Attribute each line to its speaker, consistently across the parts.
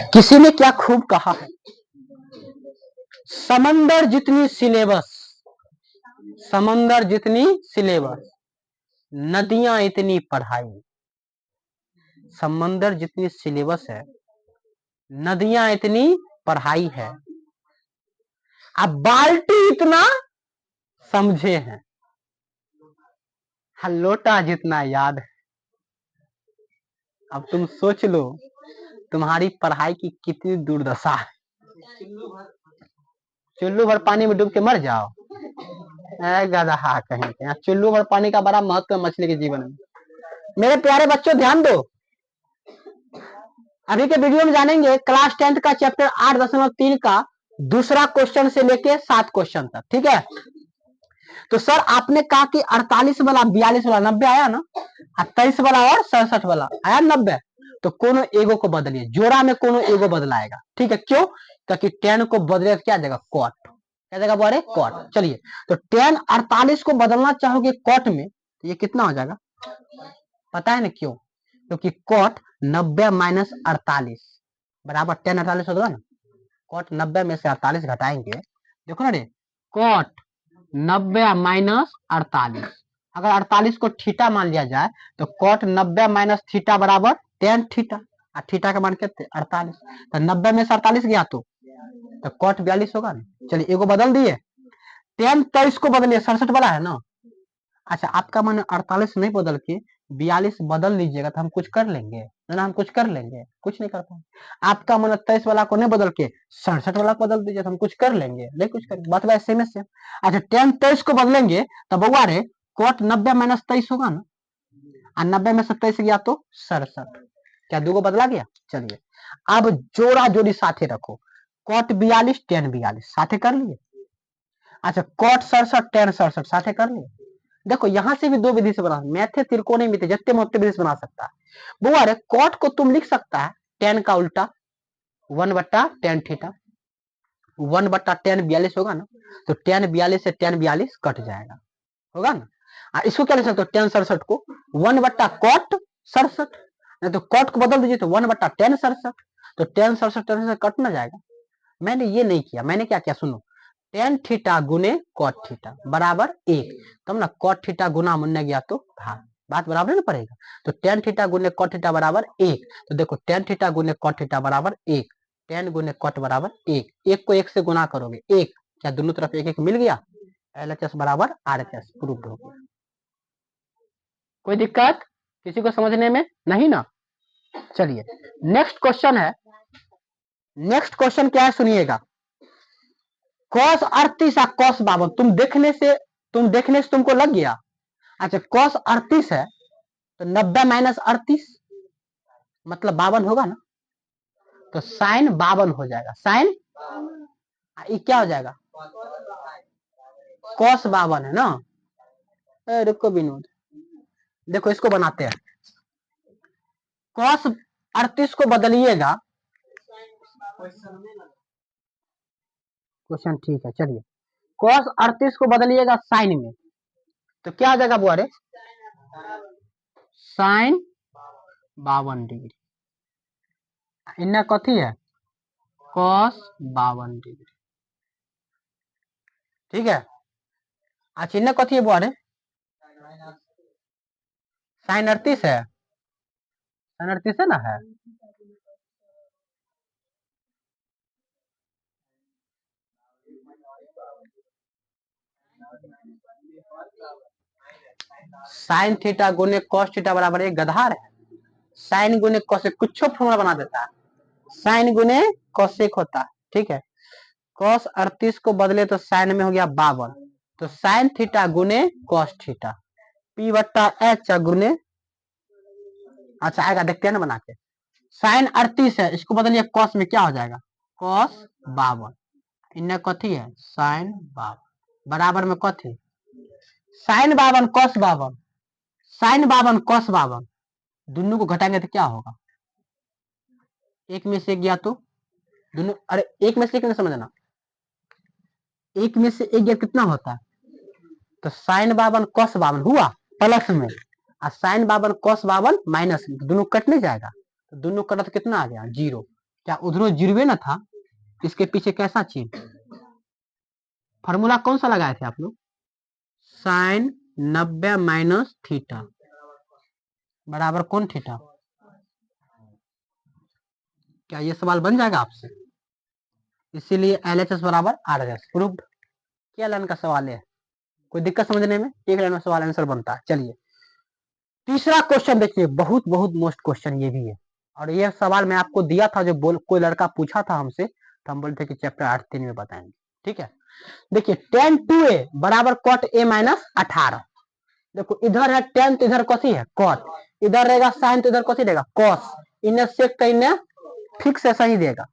Speaker 1: किसी ने क्या खूब कहा है, समंदर जितनी सिलेबस, समंदर जितनी सिलेबस, नदियां इतनी पढ़ाई। समंदर जितनी सिलेबस है, नदियां इतनी पढ़ाई है, अब बाल्टी इतना समझे हैं, लोटा जितना याद है। अब तुम सोच लो तुम्हारी पढ़ाई की कितनी दुर्दशा है। चुल्लू भर पानी में डूब के मर जाओ, गधा कहीं के। चुल्लू भर पानी का बड़ा महत्व है मछली के जीवन में। मेरे प्यारे बच्चों ध्यान दो, अभी के वीडियो में जानेंगे क्लास 10th का चैप्टर 8.3 का दूसरा क्वेश्चन से लेके 7 क्वेश्चन तक, ठीक है। तो सर आपने कहा कि 48 वाला 42 वाला 90 आया ना, 23 वाला और 67 वाला आया 90, तो कोनो एगो को बदलिए, जोड़ा में कोनो एगो बदलाएगा, ठीक है। क्यों? ताकि 10 को बदले क्या जाएगा, कॉट, क्या जाएगा बोले, कॉट। चलिए तो 10 48 को बदलना चाहोगे कॉट में, तो ये कितना हो जाएगा, पता है ना क्यों? क्योंकि कॉट 90 माइनस 48 बराबर 10 48 होगा ना। कॉट 90 में से 48 घटाएंगे, देखो ना रे, कॉट 90 माइनस 48, अगर 48 को थीटा मान लिया जाए तो कॉट 90 माइनस थीटा बराबर 10 थीटा, और थीटा का मान कितने 48, तो 90 में से 48 गया तो कॉट 42 होगा ना। चलिए एगो बदल दिए, 10 23 को बदलिए, 67 वाला है ना। अच्छा आपका मन 48 नहीं बदल के 42 बदल लीजिएगा तो हम कुछ कर लेंगे ना, हम कुछ कर लेंगे, कुछ नहीं कर पाएंगे। आपका मन 23 वाला को नहीं बदल के 67 वाला को बदल दीजिए तो हम कुछ कर लेंगे, नहीं कुछ करेंगे, बात वैसे में से। अच्छा 10 23 को बदलेंगे तो बउआ रे कोट 90 माइनस 23 होगा ना, और 90 में से 23 गया तो 67, क्या दूगो बदला गया। चलिए अब जोड़ा जोड़ी साथे रखो, कोट 42 10 42 साथे कर लिए। अच्छा कोट 67 10 67 साथे कर लिए। देखो यहां से भी दो विधि से बना, मैथे त्रिकोणीय मिति जत्ते मोटे विधि से बना सकता है। बुआ रे कॉट को तुम लिख सकता है 10 का उल्टा 1/10 थीटा, 1/10 42 होगा ना, तो 10 42 से 10 42 कट जाएगा, होगा ना। इसको क्या लिख सकते हो 10 67 को 1/cot 67, नहीं तो कॉट को बदल दीजिए तो 1/10 67, तो 10 67 10 से कट ना जाएगा। मैंने ये नहीं किया, मैंने क्या किया सुनो, 10 थीटा गुने कॉट थीटा बराबर 1, तब ना कॉट थीटा गुना मुन्ने गया तो भाग, बात बराबर ना पड़ेगा। तो 10 थीटा गुने कॉट थीटा बराबर 1, तो देखो 10 थीटा गुने कॉट थीटा बराबर 1, 10 गुने कॉट बराबर 1, 1 को 1 से गुना करोगे 1, क्या दोनों तरफ 1 1 मिल गया, LHS बराबर RHS प्रूफ हो गया। कोई दिक्कत किसी को समझने में नहीं ना। चलिए नेक्स्ट क्वेश्चन है, नेक्स्ट क्वेश्चन क्या है सुनिएगा, कॉस 38 और कॉस 52, तुम देखने से तुमको लग गया। अच्छा कॉस 38 है तो 90 माइनस 38 मतलब 52 होगा ना, तो साइन 52 हो जाएगा, साइन ये क्या हो जाएगा, कॉस 52 है ना। रुको विनोद, देखो इसको बनाते हैं, कॉस 38 को बदलिएगा, क्वेश्चन ठीक है। चलिए कॉस 38 को बदलिएगा साइन में, तो क्या आ जाएगा बुआरे, साइन 52 डिग्री, इन्ना कथी है कॉस 52 डिग्री, ठीक है। अच्छा इन्ना कथी है बुआरे, साइन 38 है, साइन 38 है ना है, साइन थीटा गुने कॉस थीटा बराबर एक गधार है, साइन गुने कॉसेक कुछ फॉर्मूला बना देता है, साइन गुने कॉसेक होता है, ठीक है। कॉस 38 को बदले तो साइन में हो गया 52, तो साइन थीटा गुने कॉस थीटा P/H गुने, अच्छा आएगा देखते हैं ना बना के, साइन 38 है इसको बदलिए कॉस में, क्या हो जाएगा कॉस 52, इन्हें कथी है साइन 52 बराबर में कथी साइन 52 कॉस 52, साइन 52 कॉस 52, दोनों को घटाएंगे तो क्या होगा, एक में से एक गया तो दोनों, अरे एक में से एक नहीं समझना, एक में से एक गया कितना होता है, तो साइन 52 कॉस 52 हुआ प्लस में, और साइन 52 कॉस 52 माइनस में, दोनों कट नहीं जाएगा, तो दोनों कटा तो कितना आ गया 0। क्या उधरों 0 ना था, इसके पीछे कैसा चिन्ह, फॉर्मूला कौन सा लगाए थे आप लोग, साइन 90 माइनस थीटा बराबर कौन थीटा। क्या ये सवाल बन जाएगा आपसे, इसीलिए LHS बराबर RHS प्रूव्ड। क्या लाइन का सवाल है, कोई दिक्कत समझने में, एक लाइन में सवाल आंसर बनता है। चलिए तीसरा क्वेश्चन देखिए, बहुत बहुत मोस्ट क्वेश्चन ये भी है, और ये सवाल मैं आपको दिया था, जो कोई लड़का पूछा था हमसे, तो हम बोलते कि चैप्टर 8 3 में बताएंगे। ठीक है, देखिए tan 2a बराबर cot a माइनस 18। देखो इधर है tan तो इधर कौसी है cot, इधर रहेगा साइन तो इधर कौसी रहेगा cos, इन्हें सेक का इन्हें फिक्स ऐसा ही देगा।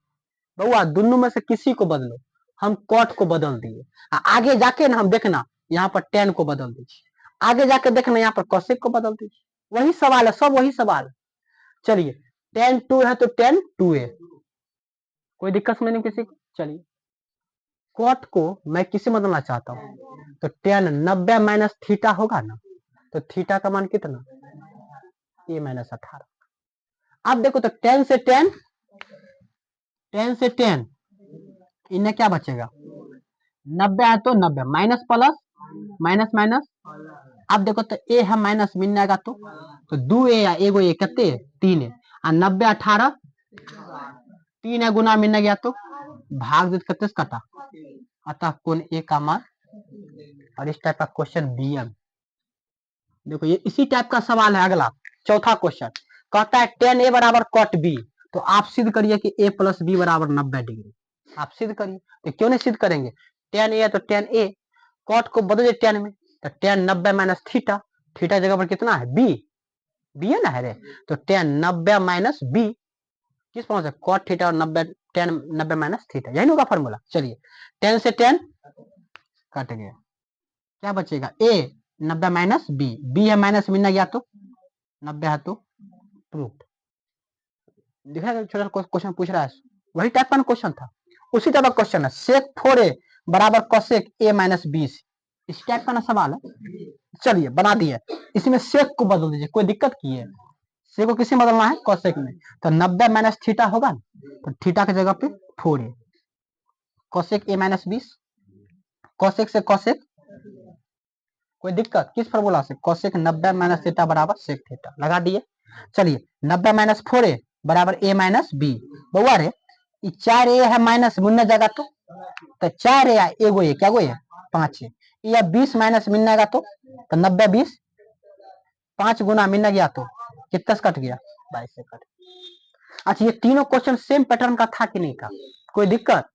Speaker 1: बउआ दोनों में से किसी को बदलो, हम cot को बदल दिए, आगे जाके ना हम देखना यहाँ पर tan को बदल दीजिए, आगे जाके देखना यहाँ पर cosec को बदल दीजिए, वही सवाल है, सब वही सवाल। चलिए tan 2 है तो tan 2a, कोई दिक्कत में नहीं किसी को। चलिए cot को मैं किसी बदलना चाहता हूँ, तो tan 90 माइनस थीटा होगा ना, तो थीटा का मान कितना a माइनस 18। अब देखो तो tan से tan इन्हें क्या बचेगा 90 है तो 90 माइनस प्लस माइनस माइनस। अब देखो तो a है माइनस मिल जाएगा, तो 2a या एगो a कितने 3 है, और 90 18 3 है गुना मिलने गया तो भाग दे कितने से कटा, अतः कौन a का मान। और इस टाइप का क्वेश्चन DM, देखो ये इसी टाइप का सवाल है। अगला चौथा क्वेश्चन कहता है tan a बराबर cot b, तो आप सिद्ध करिए कि a प्लस b बराबर 90 डिग्री, आप सिद्ध करिए। तो क्यों नहीं सिद्ध करेंगे, tan a है तो tan a, cot को बदल tan में, तो tan 90 माइनस थीटा, थीटा जगह पर कितना है b, b है ना है रे, तो tan 90 माइनस b, किस फॉर्म से cot थीटा और 90 tan 90 माइनस थीटा, यही होगा फॉर्मूला। चलिए tan से tan कट गया, क्या बचेगा a 90 माइनस b, b है माइनस मिलना गया तो 90 है तो प्रूफ। दिखा छोटा क्वेश्चन पूछ रहा है, वही टाइप का क्वेश्चन था, उसी टाइप का क्वेश्चन है। sec 4a बराबर cosec a माइनस 20, इस टाइप का ना सवाल है। चलिए बना दिए, इसमें sec को बदल दीजिए, कोई दिक्कत की है, sec को किसी में बदलना है cosec में, तो 90 माइनस थीटा होगा, तो थीटा की जगह पे 4a, cosec a minus 20, cosec से cosec, कोई दिक्कत, किस फॉर्मूला से cosec 90 माइनस थीटा बराबर sec थीटा लगा दिए। चलिए 90 माइनस 4a बराबर a माइनस b, बउआ रे 4a है माइनस मिलने जाएगा तो 4a एगो a क्या गो है 5a, या 20 माइनस मिलने जाएगा तो 90 20 5 गुना मिलने गया तो कितना से कट गया 22 से कट। अच्छा ये तीनों क्वेश्चन सेम पैटर्न का था कि नहीं था, कोई दिक्कत।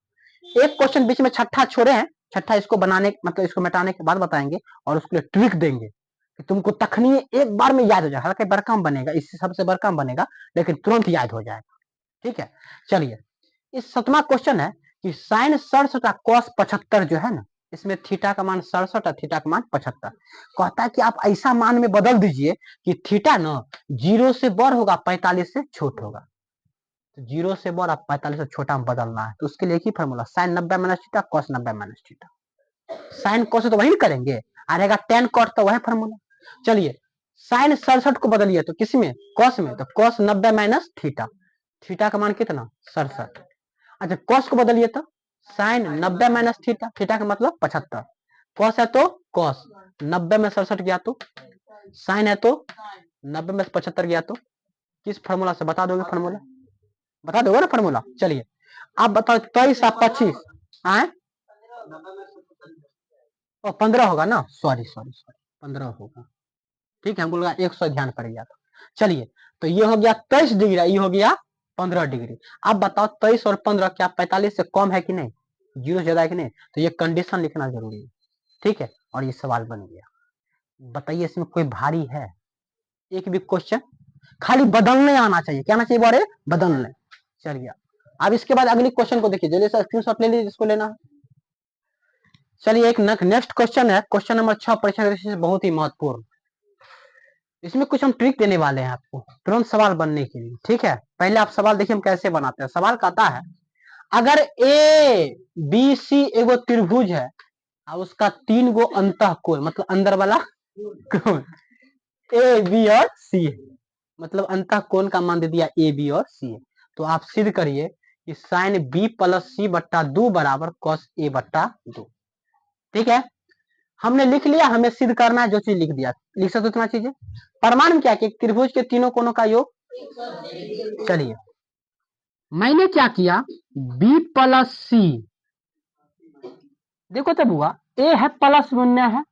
Speaker 1: एक क्वेश्चन बीच में छठा छोड़े हैं, छठा इसको बनाने मतलब इसको मिटाने के बाद बताएंगे, और उसके लिए ट्रिक देंगे कि तुमको तखनी एक बार में याद हो जाए, हालांकि बड़का बनेगा, इससे सबसे बड़का बनेगा, लेकिन तुरंत याद हो जाएगा। ठीक है, चलिए इस 7वां क्वेश्चन है कि साइन 67 कॉस 75 जो है ना, इसमें थीटा का मान 67 और थीटा का मान 75, कहता है कि आप ऐसा मान में बदल दीजिए कि थीटा ना 0 से बड़ होगा 45 से छोट होगा, तो 0 से बड़ 45 से छोटा में बदलना है। तो उसके लिए एक ही formula, sine 90 minus theta cos 90 minus theta, sine cos तो वही करेंगे, आ रहेगा टेन कॉट, तो वही फॉर्मूला। चलिए साइन 67 को बदलिए तो किस में कॉस में, तो कॉस 90 माइनस थीटा, थीटा का मान कितना 67। अच्छा कॉस को बदलिए तो साइन 90 माइनस थीटा, थीटा का मतलब 75, कॉस है तो कॉस 90 में 67 गया तो साइन है तो 90 में 75 गया तो किस फॉर्मूला से बता दोगे, फॉर्मूला बता दोगे ना फॉर्मूला। चलिए आप बताओ 23 और 25 आए, 15 होगा ना, सॉरी सॉरी सॉरी 15 होगा, ठीक है, हमको लगा 100 ध्यान पड़ गया था। चलिए तो ये हो गया 23 डिग्री, ये हो गया 15 डिग्री। अब बताओ 23 और 15 क्या 45 से कम है कि नहीं, 0 से ज्यादा है कि नहीं, तो ये कंडीशन लिखना जरूरी है। ठीक है, और ये सवाल बन गया। बताइए इसमें कोई भारी है, एक भी क्वेश्चन, खाली बदलने आना चाहिए, क्या आना चाहिए बारे बदलने। चलिए अब इसके बाद अगली क्वेश्चन को देखिए, जल्दी से स्क्रीनशॉट ले लीजिए जिसको लेना है। चलिए एक नेक्स्ट क्वेश्चन है, क्वेश्चन नंबर 6 परीक्षा बहुत ही महत्वपूर्ण, इसमें कुछ हम ट्रिक देने वाले हैं आपको तुरंत सवाल बनने के लिए। ठीक है, पहले आप सवाल देखिए हम कैसे बनाते हैं। सवाल कहता है अगर ए बी सी एगो त्रिभुज है और उसका 3 गो अंतः कोण मतलब अंदर वाला कोण ए बी और सी, मतलब अंतः कोण का मान दे दिया ए बी और सी। तो आप सिद्ध करिए कि साइन बी प्लस सी बट्टा 2 बराबर कॉस ए बट्टा 2। ठीक है, हमने लिख लिया, हमें सिद्ध करना है, जो चीज लिख दिया, लिख सकते उतना चीजें। प्रमाण क्या कि त्रिभुज के तीनों कोणों का योग। चलिए, मैंने क्या किया, बी प्लस सी, देखो तब हुआ, ए है प्लस शून्य है,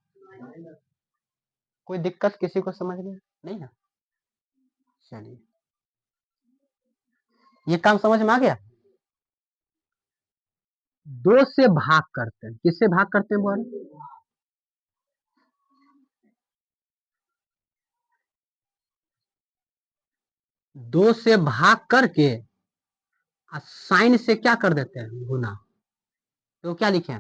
Speaker 1: कोई दिक्कत किसी को समझ में नहीं ना। चलिए, ये काम समझ में आ गया। 2 से भाग करते हैं, किससे भाग करते हैं बोल, 2 से भाग करके साइन से क्या कर देते हैं, गुना। तो क्या लिखे,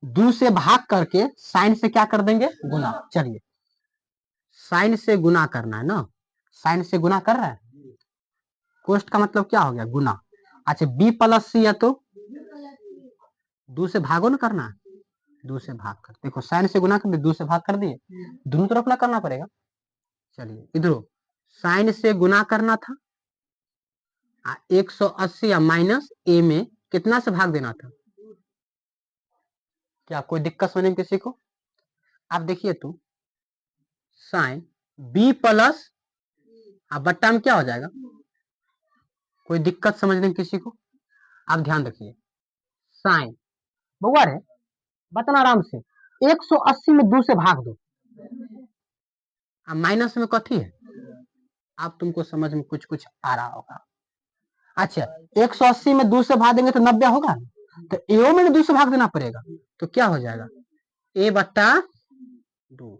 Speaker 1: 2 से भाग करके साइन से क्या कर देंगे, गुना। चलिए, साइन से गुना करना है ना, साइन से गुना कर रहा है, कोष्ट का मतलब क्या हो गया, गुना। अच्छा, बी प्लस सी है तो 2 से भागो ना करना है, 2 से भाग कर, देखो साइन से गुना कर दिए, 2 से भाग कर दिए, दोनों तरफ ना करना पड़ेगा। चलिए, इधर साइन से गुना करना था, 180 या माइनस ए में कितना से भाग देना था। क्या कोई दिक्कत समझने में किसी को। आप देखिए तो साइन बी प्लस बट्टा में क्या हो जाएगा, कोई दिक्कत समझने में किसी को। आप ध्यान रखिए, साइन बउआ है, बतना आराम से, 180 में 2 से भाग दो, माइनस में कथी है, आप तुमको समझ में कुछ कुछ आ रहा होगा। अच्छा, 180 में 2 से भाग देंगे तो 90 होगा, तो ए में 2 से भाग देना पड़ेगा, तो क्या हो जाएगा, ए बट्टा 2,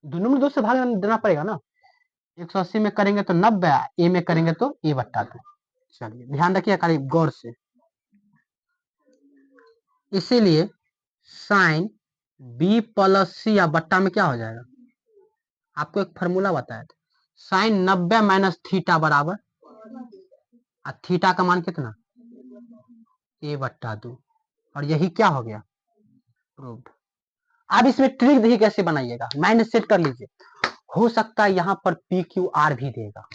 Speaker 1: दोनों में 2 से भाग देना पड़ेगा ना। 180 में करेंगे तो 90, ए में करेंगे तो ए बट्टा 2। चलिए, ध्यान रखिए खाली गौर से। इसीलिए साइन बी प्लस सी या बट्टा में क्या हो जाएगा, आपको एक फॉर्मूला बताया था, साइन 90 माइनस थीटा बराबर, थीटा का मान कितना, ए बट्टा 2, और यही क्या हो गया, प्रूव्ड। अब इसमें ट्रिक देखिए कैसे बनाइएगा, माइनस सेट कर लीजिए, हो सकता है यहाँ पर पी क्यू आर भी देगा,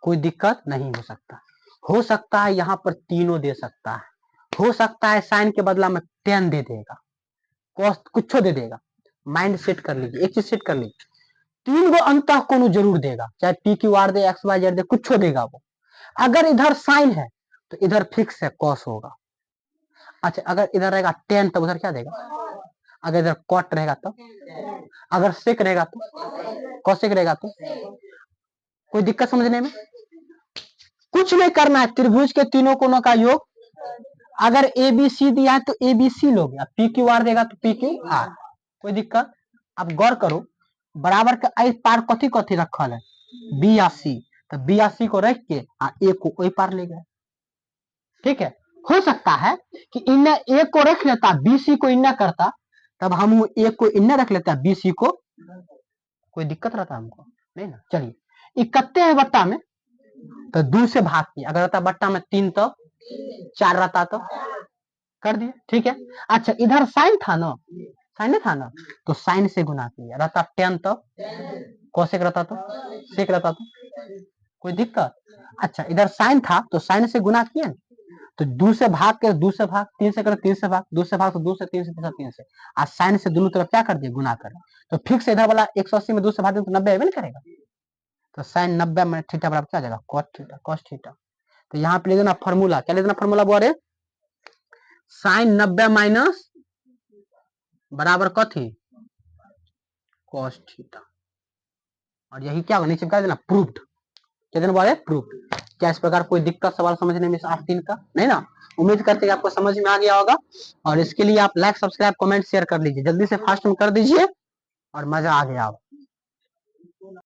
Speaker 1: कोई दिक्कत नहीं हो सकता, हो सकता है यहाँ पर तीनों दे सकता है, हो सकता है साइन के बदला में 10 दे देगा, कॉस्ट कुछ दे देगा। माइंड सेट कर लीजिए, एक चीज सेट कर लीजिए, 3 गो अंतः कोण जरूर देगा, चाहे पी क्यू आर दे, एक्स वाई जेड दे, कुछ देगा वो। अगर इधर साइन है तो इधर फिक्स है, कॉस होगा। अच्छा, अगर इधर रहेगा 10 तो उधर क्या देगा, अगर इधर कॉट रहेगा तो, अगर सेक रहेगा तो, कॉसेक रहेगा तो, कोई दिक्कत समझने में। कुछ नहीं करना है, त्रिभुज के तीनों कोणों का योग, अगर ए बी सी दिया है तो ए बी सी लोगे, पी क्यू आर देगा तो पी क्यू आर, कोई दिक्कत। अब गौर करो, बराबर के आई पार कथी कथी रखल है, बी या सी, तो बी या सी को रख के ए को ओई पार ले गए। ठीक है, हो सकता है कि इन्हें ए को रख लेता, बी सी को इन्ना करता, तब हम ए को इन्ना रख लेता, बी सी को, कोई दिक्कत रहता हमको नहीं ना। चलिए, इकट्ठे है बट्टा में, तो 2 से भाग किया, अगर रहता बट्टा में 3 तो 4 रहता तो कर दिया। ठीक है, अच्छा इधर साइन था ना, साइन नहीं था ना, तो साइन से गुना किया, रहता 10 तो कोसेक रहता तो, सेक रहता तो, कोई दिक्कत। अच्छा, इधर साइन था तो साइन से गुना किया, तो 2 से भाग के, 2 से भाग, 3 से कर, 3 से भाग, 2 से भाग तो 2 से, 3 से, 3 से, 3 से, आज साइन से दोनों तरफ क्या कर दिया, गुना कर, तो फिक्स इधर वाला 180 में 2 से भाग दे तो 90 नहीं करेगा, तो साइन 90 में थीटा बराबर क्या जाएगा, कॉस थीटा, कॉस थीटा। तो यहाँ पे ले देना फॉर्मूला, क्या ले देना फॉर्मूला बोले, साइन 90 माइनस बराबर कथी, कॉस थीटा, और यही क्या होगा, नीचे क्या देना, प्रूव्ड, क्या देना बोले, प्रूव्ड। क्या इस प्रकार कोई दिक्कत सवाल समझने में 8-3 का नहीं ना। उम्मीद करते हैं आपको समझ में आ गया होगा, और इसके लिए आप लाइक सब्सक्राइब कमेंट शेयर कर लीजिए, जल्दी से फास्ट में कर दीजिए, और मजा आ गया।